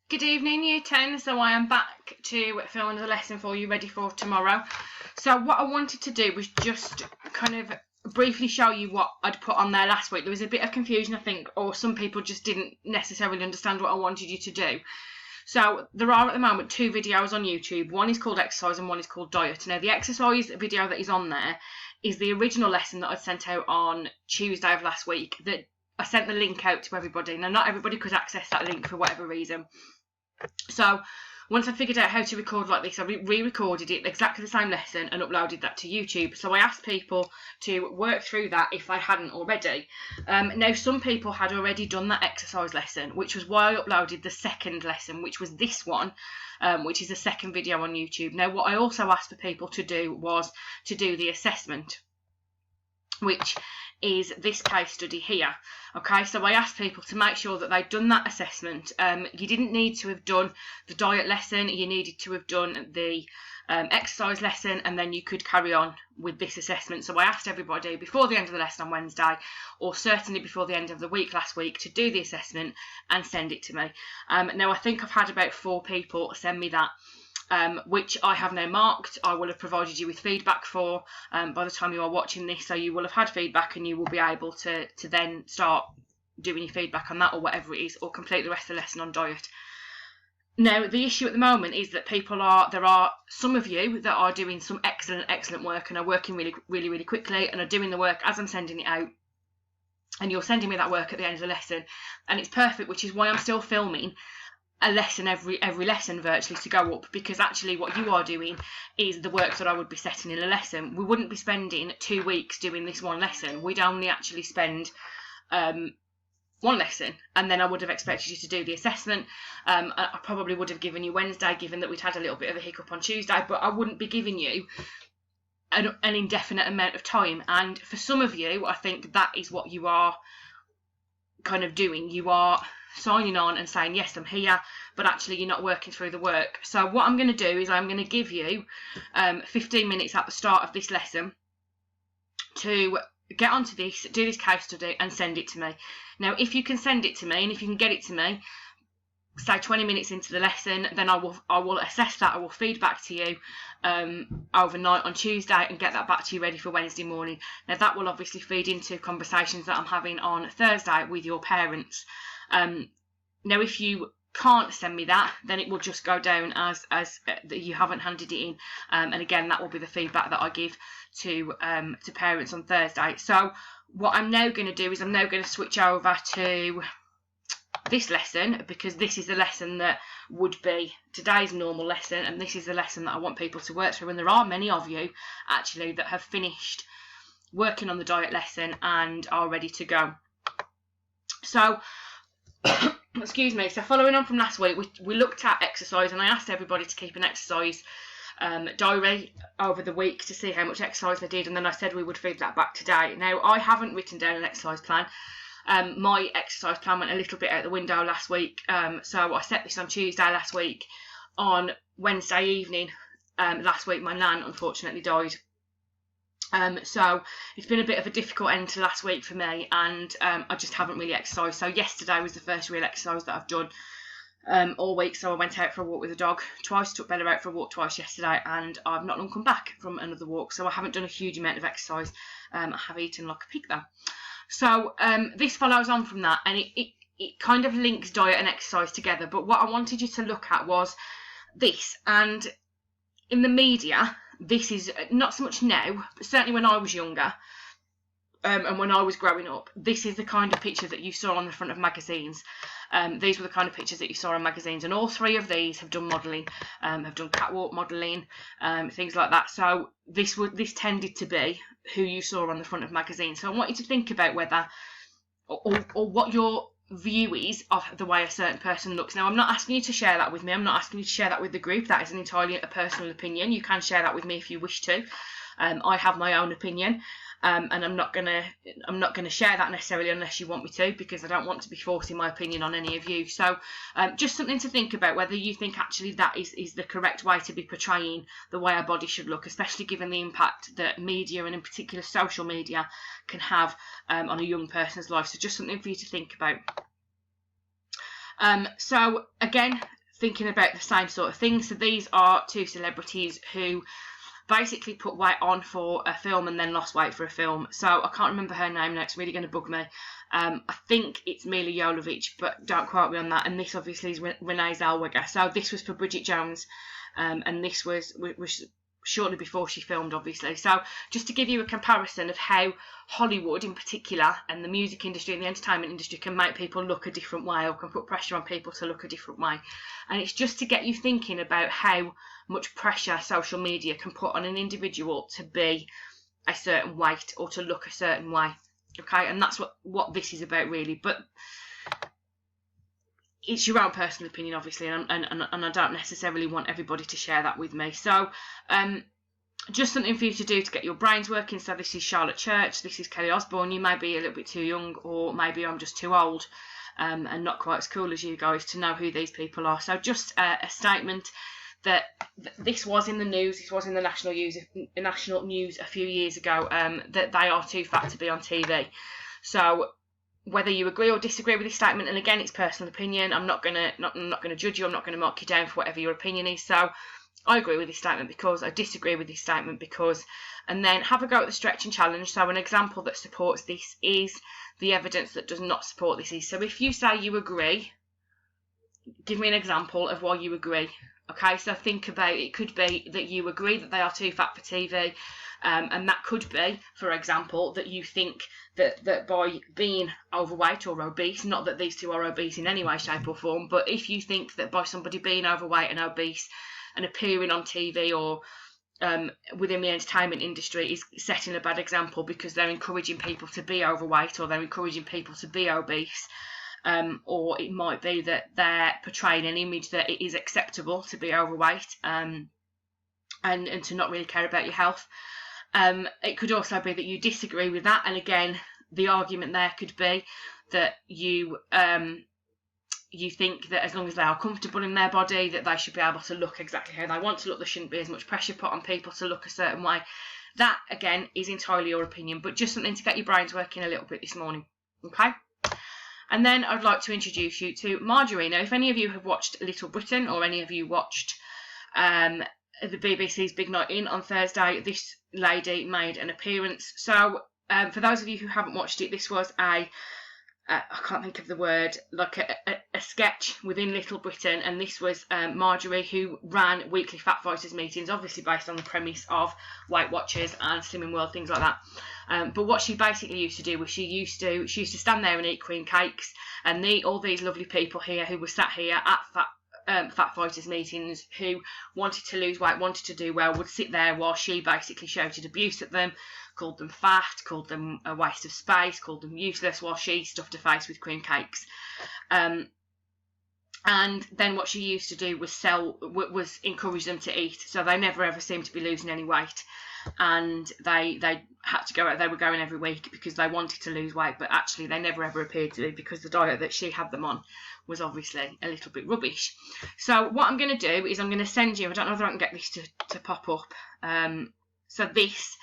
Good evening, Year 10. So I am back to film another lesson for you, ready for tomorrow. So what I wanted to do was just kind of briefly show you what I'd put on there last week. There was a bit of confusion, I think, or some people just didn't necessarily understand what I wanted you to do. So there are at the moment 2 videos on YouTube. One is called Exercise and one is called Diet. Now the exercise video that is on there is the original lesson that I sent out on Tuesday of last week. That I sent the link out to everybody. Now not everybody could access that link for whatever reason. So once I figured out how to record like this, I re-recorded it, exactly the same lesson, and uploaded that to YouTube. So I asked people to work through that if I hadn't already. Now some people had already done that exercise lesson, which was why I uploaded the second lesson, which was this one, which is the second video on YouTube. Now what I also asked for people to do was to do the assessment, which is this case study here. Okay, so I asked people to make sure that they'd done that assessment. You didn't need to have done the diet lesson, you needed to have done the exercise lesson, and then you could carry on with this assessment. So I asked everybody before the end of the lesson on Wednesday, or certainly before the end of the week last week, to do the assessment and send it to me. Now I think I've had about 4 people send me that, which I have now marked. I will have provided you with feedback for by the time you are watching this, so you will have had feedback and you will be able to then start doing your feedback on that, or whatever it is, or complete the rest of the lesson on diet. Now the issue at the moment is that there are some of you that are doing some excellent work and are working really quickly and are doing the work as I'm sending it out, and you're sending me that work at the end of the lesson, and it's perfect, which is why I'm still filming a lesson every lesson virtually to go up, because actually what you are doing is the work that I would be setting in a lesson. We wouldn't be spending 2 weeks doing this one lesson. We'd only actually spend one lesson, and then I would have expected you to do the assessment. I probably would have given you Wednesday, given that we'd had a little bit of a hiccup on Tuesday, but I wouldn't be giving you an indefinite amount of time. And for some of you, I think that is what you are kind of doing. You are signing on and saying, yes, I'm here, but actually you're not working through the work. So what I'm going to do is I'm going to give you 15 minutes at the start of this lesson to get onto this, do this case study and send it to me. Now if you can send it to me, and if you can get it to me, say 20 minutes into the lesson, then I will assess that. I will feed back to you overnight on Tuesday and get that back to you ready for Wednesday morning. Now that will obviously feed into conversations that I'm having on Thursday with your parents. Now if you can't send me that, then it will just go down as that you haven't handed it in, and again that will be the feedback that I give to parents on Thursday. So what I'm now going to do is I'm now going to switch over to this lesson, because this is the lesson that would be today's normal lesson, and this is the lesson that I want people to work through. And there are many of you actually that have finished working on the diet lesson and are ready to go. So excuse me, so following on from last week, we looked at exercise, and I asked everybody to keep an exercise diary over the week to see how much exercise they did, and then I said we would feed that back today. Now I haven't written down an exercise plan. My exercise plan went a little bit out the window last week, so I set this on Tuesday last week. On Wednesday evening last week, my nan unfortunately died. So it's been a bit of a difficult end to last week for me, and I just haven't really exercised. So yesterday was the first real exercise that I've done all week. So I went out for a walk with the dog twice, took Bella out for a walk twice yesterday, and I've not long come back from another walk. So I haven't done a huge amount of exercise. I have eaten like a pig though. So this follows on from that, and it kind of links diet and exercise together. But what I wanted you to look at was this, and in the media, this is not so much now, but certainly when I was younger, and when I was growing up, this is the kind of picture that you saw on the front of magazines. These were the kind of pictures that you saw on magazines, and all 3 of these have done modelling, have done catwalk modelling, things like that. So this tended to be who you saw on the front of magazines. So I want you to think about whether, or what your view is of the way a certain person looks. Now I'm not asking you to share that with me, I'm not asking you to share that with the group. That is entirely a personal opinion. You can share that with me if you wish to. I have my own opinion, and I'm not gonna share that necessarily unless you want me to, because I don't want to be forcing my opinion on any of you. So just something to think about, whether you think actually that is the correct way to be portraying the way our body should look, especially given the impact that media, and in particular social media, can have on a young person's life. So just something for you to think about. So again, thinking about the same sort of thing. So these are two celebrities who basically put weight on for a film and then lost weight for a film. So I can't remember her name now, it's really going to bug me. I think it's Mila Jovovich, but don't quote me on that. And this obviously is Renee Zellweger. So this was for Bridget Jones, and this was shortly before she filmed, obviously. So just to give you a comparison of how Hollywood in particular and the music industry and the entertainment industry can make people look a different way, or can put pressure on people to look a different way. And it's just to get you thinking about how much pressure social media can put on an individual to be a certain weight or to look a certain way. Okay, and that's what this is about, really. But it's your own personal opinion, obviously, and I don't necessarily want everybody to share that with me. So just something for you to do to get your brains working. So this is Charlotte Church, this is Kelly Osbourne. You may be a little bit too young, or maybe I'm just too old and not quite as cool as you guys to know who these people are. So just a statement that this was in the news, this was in the national news a few years ago, that they are too fat to be on TV. So whether you agree or disagree with this statement, and again, it's personal opinion. I'm not gonna judge you. I'm not gonna mark you down for whatever your opinion is. So I agree with this statement because, I disagree with this statement because, and then have a go at the stretch and challenge. So an example that supports this is the evidence that does not support this is. So if you say you agree, give me an example of why you agree. Okay, so think about it. It could be that you agree that they are too fat for TV. And that could be, for example, that you think that by being overweight or obese, not that these two are obese in any way, shape or form, but if you think that by somebody being overweight and obese and appearing on TV or within the entertainment industry is setting a bad example because they're encouraging people to be overweight or they're encouraging people to be obese, or it might be that they're portraying an image that it is acceptable to be overweight and to not really care about your health. It could also be that you disagree with that, and again, the argument there could be that you think that as long as they are comfortable in their body, that they should be able to look exactly how they want to look. There shouldn't be as much pressure put on people to look a certain way. That, again, is entirely your opinion, but just something to get your brains working a little bit this morning, okay? And then I'd like to introduce you to Marjorie. Now, if any of you have watched Little Britain, or any of you watched the BBC's Big Night In on Thursday, this lady made an appearance. So for those of you who haven't watched it, this was I can't think of the word, like a sketch within Little Britain, and this was Marjorie, who ran weekly Fat Fighters meetings, obviously based on the premise of Weight Watchers and Slimming World, things like that. But what she basically used to do was she used to stand there and eat cream cakes, and all these lovely people here who were sat here at Fat Fighters meetings who wanted to lose weight, wanted to do well, would sit there while she basically shouted abuse at them, called them fat, called them a waste of space, called them useless, while she stuffed her face with cream cakes. And then what she used to do was encourage them to eat, so they never ever seemed to be losing any weight, and they had to go out. They were going every week because they wanted to lose weight, but actually they never ever appeared to, because the diet that she had them on was obviously a little bit rubbish. So what I'm going to do is I'm going to send you, I don't know if I can get this to pop up, so this,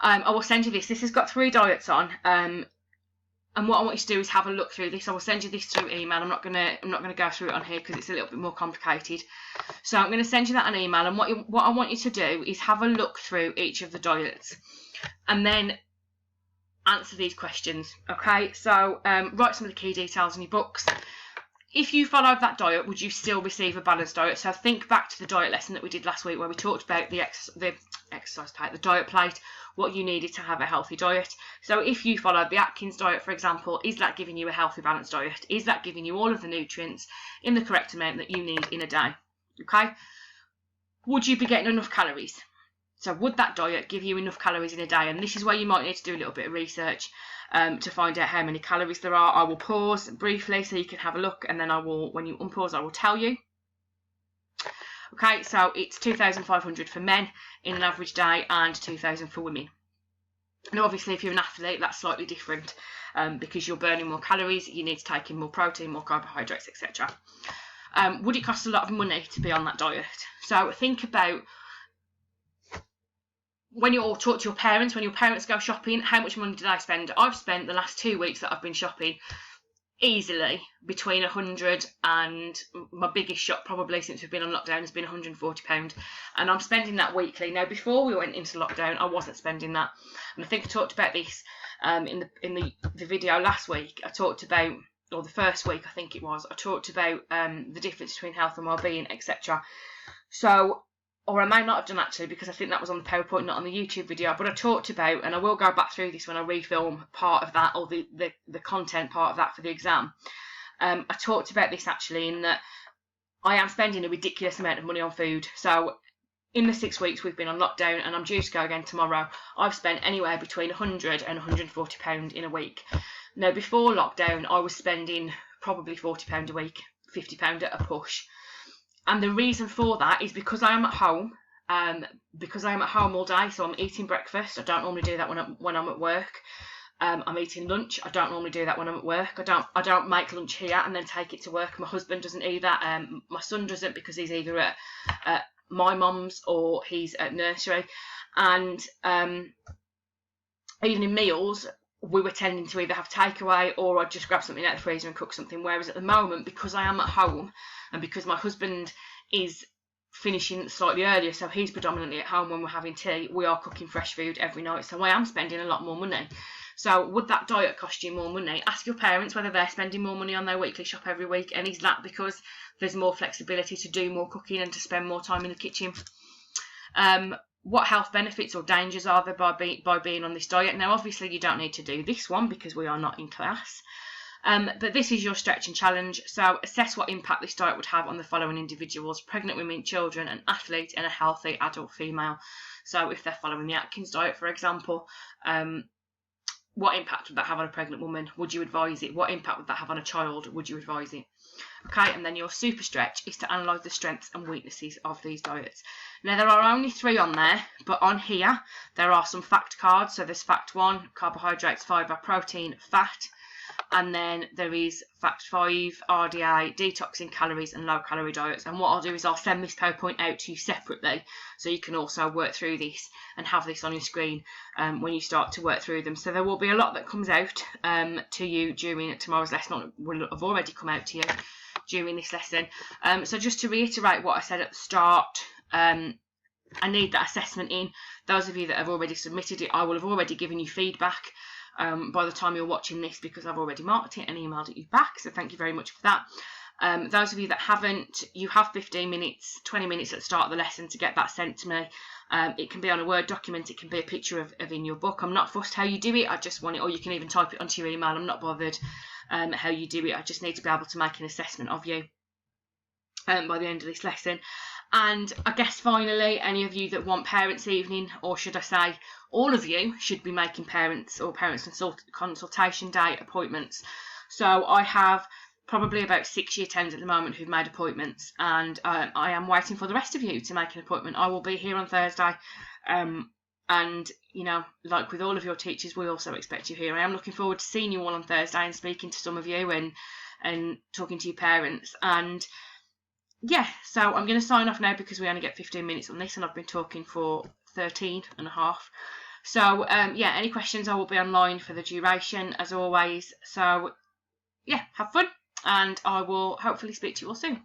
I will send you this. This has got 3 diets on, and what I want you to do is have a look through this. I will send you this through email. I'm not gonna go through it on here because it's a little bit more complicated. So I'm going to send you that on email, and what I want you to do is have a look through each of the diets, and then answer these questions. Okay, so write some of the key details in your books. If you followed that diet, would you still receive a balanced diet? So think back to the diet lesson that we did last week, where we talked about the exercise plate, the diet plate, what you needed to have a healthy diet. So if you followed the Atkins diet, for example, is that giving you a healthy, balanced diet? Is that giving you all of the nutrients in the correct amount that you need in a day? Okay. Would you be getting enough calories? So would that diet give you enough calories in a day? And this is where you might need to do a little bit of research to find out how many calories there are. I will pause briefly so you can have a look, and then I will, when you unpause, I will tell you. Okay, so it's 2,500 for men in an average day and 2,000 for women. Now, obviously, if you're an athlete, that's slightly different because you're burning more calories, you need to take in more protein, more carbohydrates, etc. Would it cost a lot of money to be on that diet? So think about when you all talk to your parents, when your parents go shopping, how much money did I spend? I've spent the last 2 weeks that I've been shopping easily between 100 and my biggest shop probably since we've been on lockdown has been £140, and I'm spending that weekly. Now, before we went into lockdown, I wasn't spending that, and I think I talked about this in the video last week. I talked about, or the first week I think it was, I talked about the difference between health and well-being, etc. So, or I may not have done actually, because I think that was on the PowerPoint, not on the YouTube video, but I talked about, and I will go back through this when I refilm part of that, or the content part of that for the exam. I talked about this actually, in that I am spending a ridiculous amount of money on food. So in the 6 weeks we've been on lockdown, and I'm due to go again tomorrow, I've spent anywhere between £100 and £140 in a week. Now, before lockdown, I was spending probably £40 a week, £50 at a push. And the reason for that is because I am at home, all day, so I'm eating breakfast. I don't normally do that when I'm at work. I'm eating lunch. I don't normally do that when I'm at work. I don't make lunch here and then take it to work. My husband doesn't either. My son doesn't, because he's either at my mum's or he's at nursery. And even in meals, we were tending to either have takeaway, or I'd just grab something out of the freezer and cook something. Whereas at the moment, because I am at home, and because my husband is finishing slightly earlier, so he's predominantly at home when we're having tea, we are cooking fresh food every night. So I am spending a lot more money. So would that diet cost you more money? Ask your parents whether they're spending more money on their weekly shop every week, and is that because there's more flexibility to do more cooking and to spend more time in the kitchen? What health benefits or dangers are there by being on this diet? Now, obviously, you don't need to do this one because we are not in class. But this is your stretch and challenge. So assess what impact this diet would have on the following individuals: pregnant women, children, an athlete, and a healthy adult female. So if they're following the Atkins diet, for example, what impact would that have on a pregnant woman? Would you advise it? What impact would that have on a child? Would you advise it? Okay, and then your super stretch is to analyse the strengths and weaknesses of these diets. Now, there are only 3 on there, but on here there are some fact cards. So there's fact 1, carbohydrates, fibre, protein, fat. And then there is fact 5, RDA, detoxing, calories, and low-calorie diets. And what I'll do is I'll send this PowerPoint out to you separately, so you can also work through this and have this on your screen when you start to work through them. So there will be a lot that comes out to you during tomorrow's lesson, or will have already come out to you during this lesson. So just to reiterate what I said at the start, I need that assessment in. Those of you that have already submitted it, I will have already given you feedback by the time you're watching this, because I've already marked it and emailed it you back, so thank you very much for that. Those of you that haven't, you have 15 minutes, 20 minutes at the start of the lesson to get that sent to me. It can be on a Word document, it can be a picture of in your book. I'm not fussed how you do it, I just want it, or you can even type it onto your email. I'm not bothered how you do it. I just need to be able to make an assessment of you by the end of this lesson. And I guess finally, any of you that want parents' evening, or should I say all of you, should be making parents consultation day appointments. So I have probably about 6 year 10s at the moment who've made appointments, and I am waiting for the rest of you to make an appointment. I will be here on Thursday, and you know, like with all of your teachers, we also expect you here. I am looking forward to seeing you all on Thursday and speaking to some of you and talking to your parents. And yeah, so I'm going to sign off now because we only get 15 minutes on this, and I've been talking for 13 and a half. So yeah, any questions, I will be online for the duration as always. So yeah, have fun, and I will hopefully speak to you all soon.